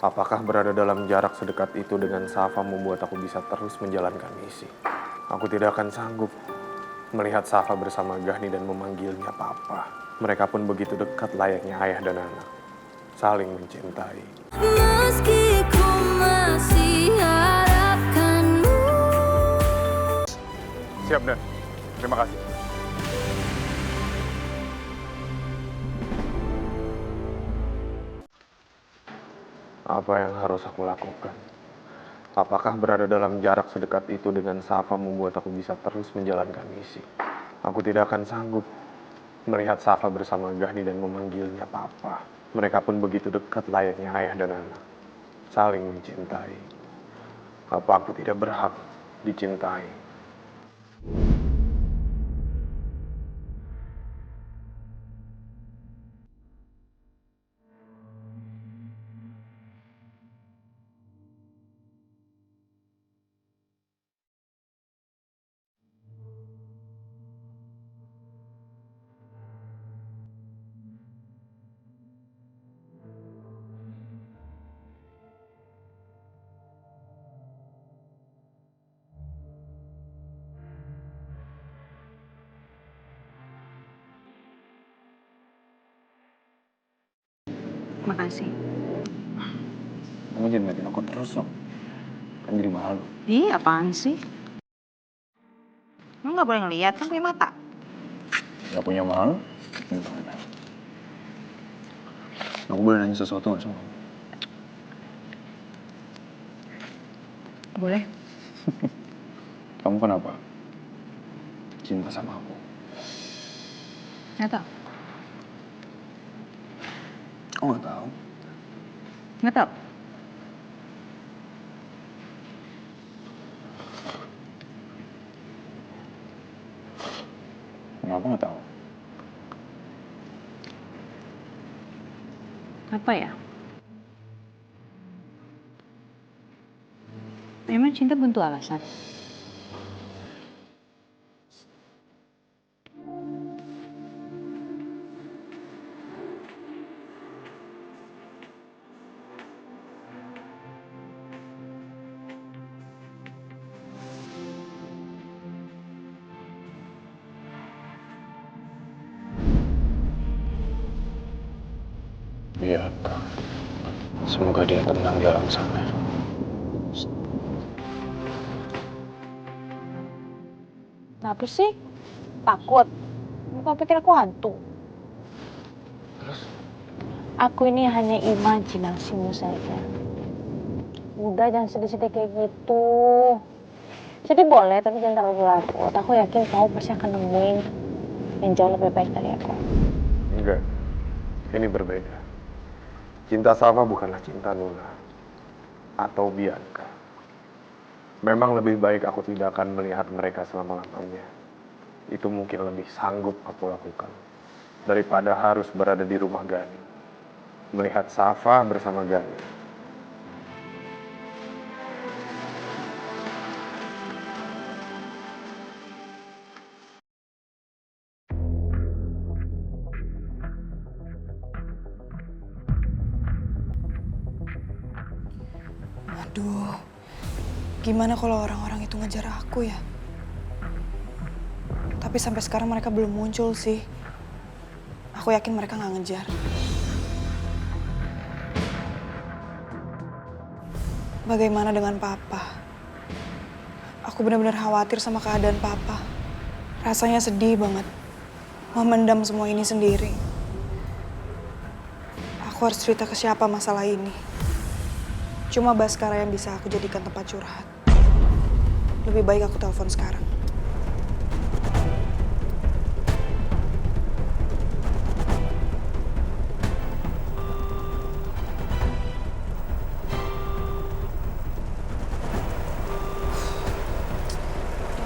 Apakah berada dalam jarak sedekat itu dengan Safa membuat aku bisa terus menjalankan misi? Aku tidak akan sanggup melihat Safa bersama Gani dan memanggilnya Papa. Mereka pun begitu dekat layaknya ayah dan anak, saling mencintai. Meski ku masih harapkanmu. Siap, Dan. Terima kasih. Apa yang harus aku lakukan? Apakah berada dalam jarak sedekat itu dengan Safa membuat aku bisa terus menjalankan misi? Aku tidak akan sanggup melihat Safa bersama Gani dan memanggilnya Papa. Mereka pun begitu dekat layaknya ayah dan anak, saling mencintai. Apa aku tidak berhak dicintai? Makasih. Kamu jangan ngeliatin aku terus dong. Kan jadi malu. Ih, apaan sih? Lu nggak boleh ngeliat, kan punya mata. Gak punya malu? Gimana? Aku boleh nanya sesuatu gak sama kamu? Boleh. Kamu kenapa cinta sama aku? Nggak tau. Aku gak tahu. Nggak tau. Kenapa gak tahu? Apa ya? Emang cinta buntu alasan? Iya, semoga dia tenang di alam sana. Kenapa sih? Takut? Kau pikir aku hantu? Terus? Aku ini hanya imajinasimu saja. Udah, jangan sedih-sedih kayak gitu. Sedih boleh, tapi jangan terlalu larut. Aku yakin kamu pasti akan nemuin yang jauh lebih baik dari aku. Enggak, ini berbeda. Cinta Safa bukanlah cinta Nuna atau Bianca. Memang lebih baik aku tidak akan melihat mereka selama-lamanya. Itu mungkin lebih sanggup aku lakukan daripada harus berada di rumah Gani, melihat Safa bersama Gani. Aduh, gimana kalau orang-orang itu ngejar aku ya? Tapi sampai sekarang mereka belum muncul sih. Aku yakin mereka nggak ngejar. Bagaimana dengan Papa? Aku benar-benar khawatir sama keadaan Papa. Rasanya sedih banget. Memendam semua ini sendiri. Aku harus cerita ke siapa masalah ini? Cuma Baskara yang bisa aku jadikan tempat curhat. Lebih baik aku telepon sekarang.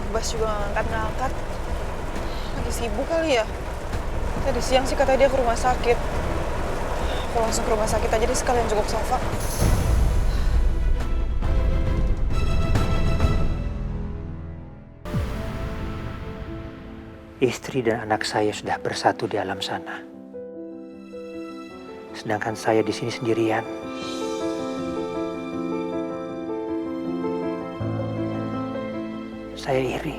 Bas juga nggak ngangkat. Lagi sibuk kali ya? Tadi siang sih katanya dia ke rumah sakit. Aku langsung ke rumah sakit aja deh sekalian jenguk Safa. Istri dan anak saya sudah bersatu di alam sana. Sedangkan saya di sini sendirian. Saya iri.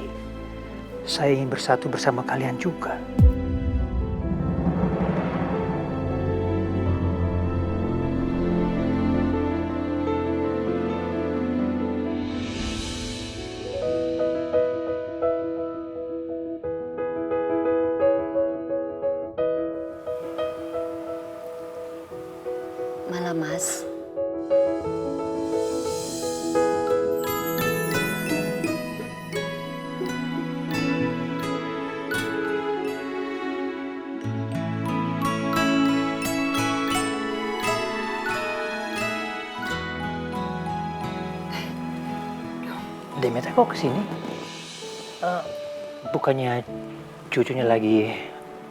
Saya ingin bersatu bersama kalian juga. Malam, Mas. Demetra kok kesini? Bukannya cucunya lagi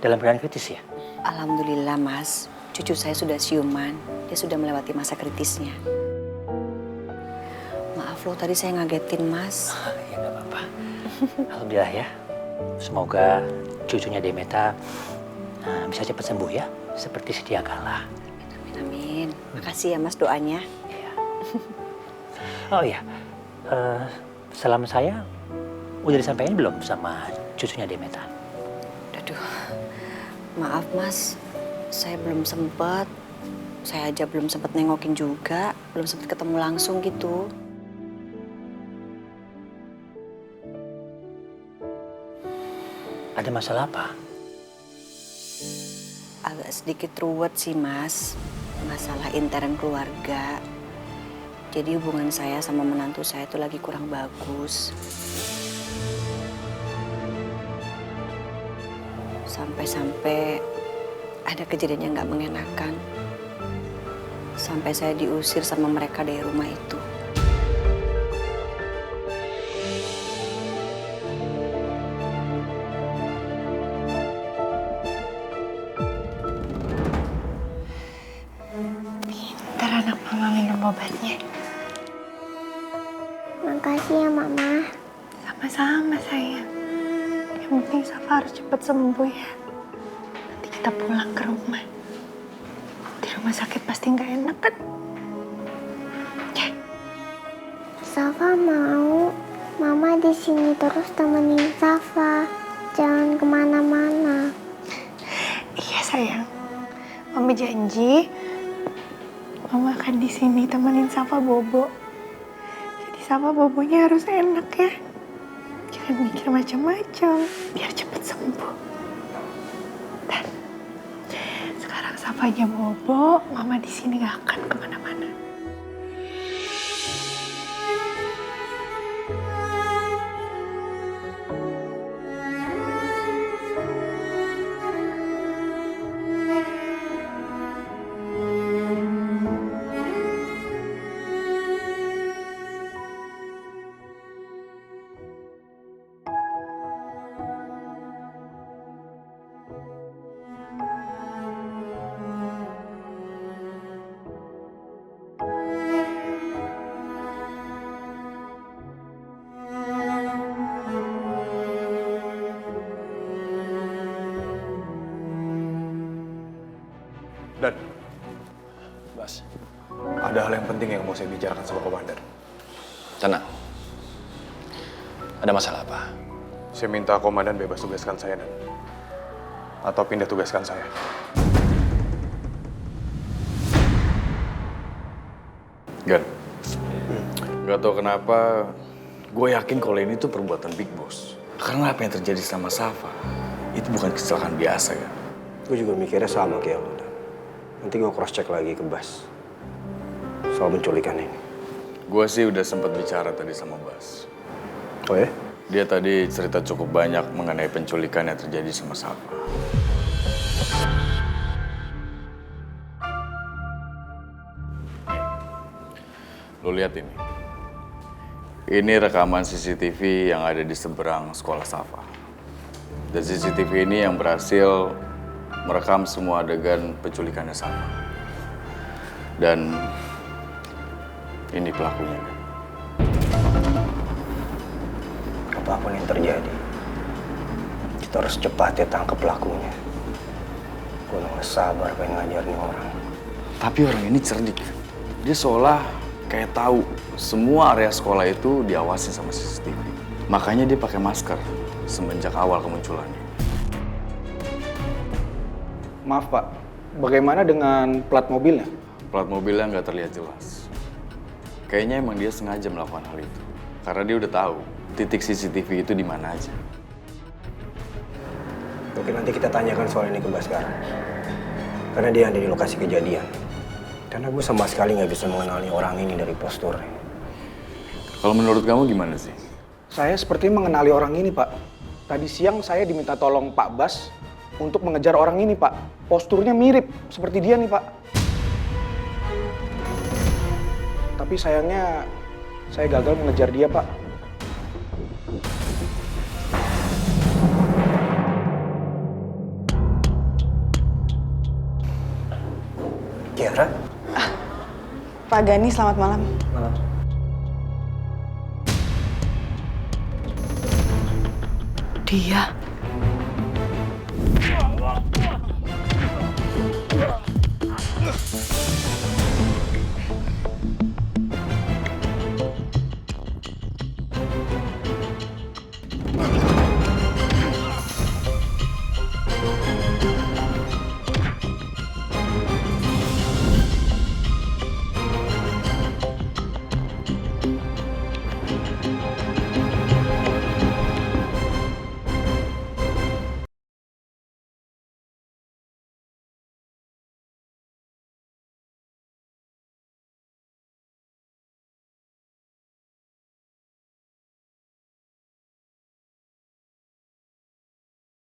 dalam keadaan kritis ya? Alhamdulillah, Mas. Cucu saya sudah siuman. Dia sudah melewati masa kritisnya. Maaf loh, tadi saya ngagetin, Mas. Ya nggak apa-apa. Alhamdulillah ya. Semoga cucunya Demetra bisa cepat sembuh ya, seperti sedia kala. Amin, amin. Makasih ya, Mas, doanya. Iya. Oh iya, salam saya udah disampaikan belum sama cucunya Demetra? Aduh, maaf, Mas. Saya belum sempat. Saya aja belum sempat nengokin juga. Belum sempat ketemu langsung gitu. Ada masalah apa? Agak sedikit ruwet sih, Mas. Masalah intern keluarga. Jadi hubungan saya sama menantu saya itu lagi kurang bagus. Sampai-sampai ada kejadian yang nggak mengenakan. Sampai saya diusir sama mereka dari rumah itu. Ntar anak mama minum obatnya. Makasih ya, Mama. Sama-sama sayang. Yang penting Safa harus cepat sembuh ya. Nanti kita pulang ke rumah. Di rumah sakit pasti nggak enak kan? Ya. Safa mau Mama di sini terus temenin Safa. Jangan kemana-mana. Iya sayang. Mama janji. Mama akan di sini temenin Safa bobo. Jadi Safa bobonya harus enak ya. Jangan mikir macam-macam. Biar cepat sembuh. Dan sekarang Safanya bobo, Mama di sini nggak akan kemana-mana. Dan Bas, ada hal yang penting yang mau saya bicarakan sama komandan. tenang. Ada masalah apa? Saya minta komandan bebas tugaskan saya, Dan. Atau pindah tugaskan saya. Gan, gak tau kenapa gue yakin kalau ini tuh perbuatan Big Boss. Karena apa yang terjadi sama Safa, itu bukan kecelakaan biasa kan. Gue juga mikirnya sama kayak lo. Nanti gue cross check lagi ke Bas soal penculikan ini. Gue sih udah sempat bicara tadi sama Bas. Oh ya? Dia tadi cerita cukup banyak mengenai penculikan yang terjadi sama Safa. Lo lihat ini. Ini rekaman CCTV yang ada di seberang sekolah Safa. Dan CCTV ini yang berhasil merekam semua adegan penculikannya Safa. Dan ini pelakunya kan. Apapun yang terjadi, kita harus cepatnya tangkap pelakunya. Gue nggak sabar pengen ngajarin orang. Tapi orang ini cerdik. Dia seolah kayak tahu semua area sekolah itu diawasin sama CCTV. Makanya dia pakai masker semenjak awal kemunculannya. Maaf Pak, bagaimana dengan plat mobilnya? Plat mobilnya nggak terlihat jelas. Kayaknya emang dia sengaja melakukan hal itu. Karena dia udah tahu titik CCTV itu di mana aja. Oke, nanti kita tanyakan soal ini ke Baskara. Karena dia ada di lokasi kejadian. Karena gue sama sekali nggak bisa mengenali orang ini dari posturnya. Kalau menurut kamu gimana sih? Saya seperti mengenali orang ini Pak. Tadi siang saya diminta tolong Pak Bas untuk mengejar orang ini Pak. Posturnya mirip seperti dia nih Pak. Tapi sayangnya saya gagal mengejar dia Pak. Kiara? Pak Gani, selamat malam. Malam. Dia.